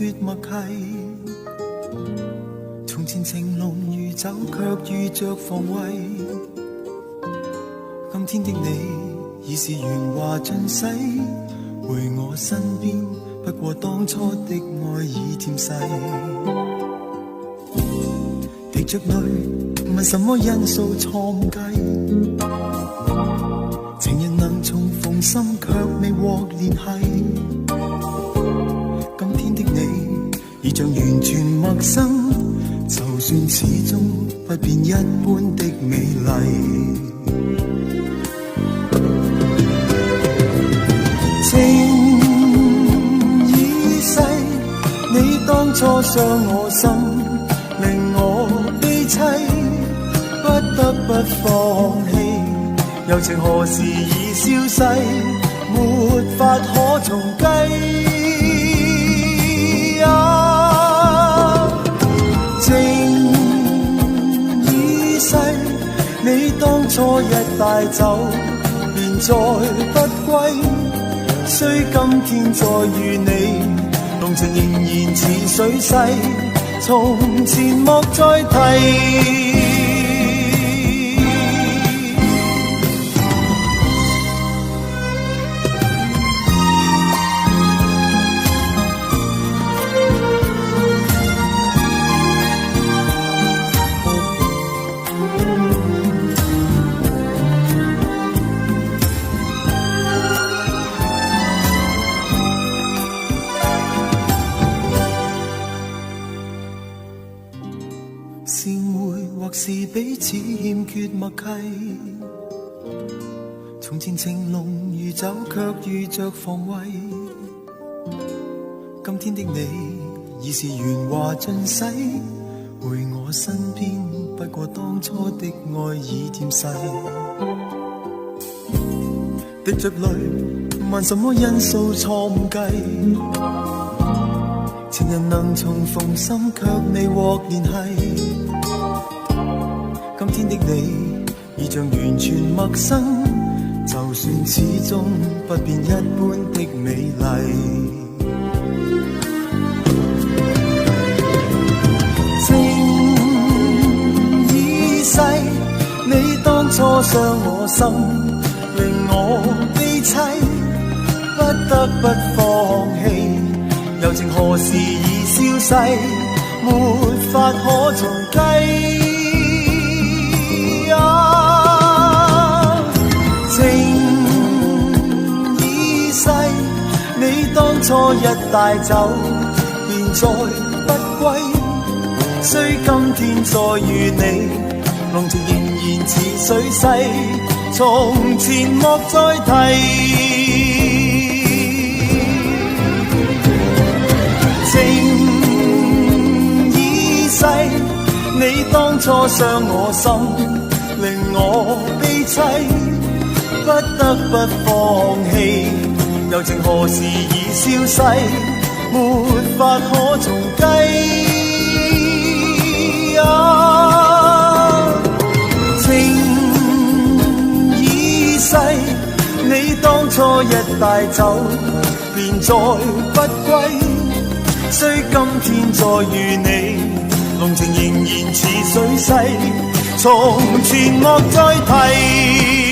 缺默契。從前情濃如酒，卻遇着防衛。今天的你已是圓滑盡洗，回我身邊，不過當初的愛已漸逝。滴着淚，問什麼因素錯誤計？情人能重逢心，卻未獲聯繫。今天的你已像完全陌生，就算始終不變一般的美麗。情已逝，你當初傷我心，令我悲凄，不得不放棄。柔情何時已消逝，沒法可重計。情已逝，你當初一帶走，便再不歸。雖今天再遇你，濃情仍然似水逝，從前莫再提。是彼此欠缺默契，從前情濃如酒，卻遇着防衛。今天的你已是圓滑盡洗，回我身邊，不過當初的愛已漸逝。滴着淚，問什麼因素錯誤計？情人能重逢心，卻未獲聯繫。今天的你已像完全陌生，就算始終不變一般的美麗。情已逝，你當初傷我心，令我悲凄，不得不放棄。柔情何時已消逝，沒法可重計。情已逝，你當初一帶走，便再不歸。雖今天再遇你，濃情仍然似水逝，從前莫再提。情已逝，你當初傷我心，令我悲凄，不得不放棄。柔情何時已消逝，沒法可重計。情已逝，你當初一帶走，便再不歸。雖今天再遇你，濃情仍然似水逝，從前莫再提。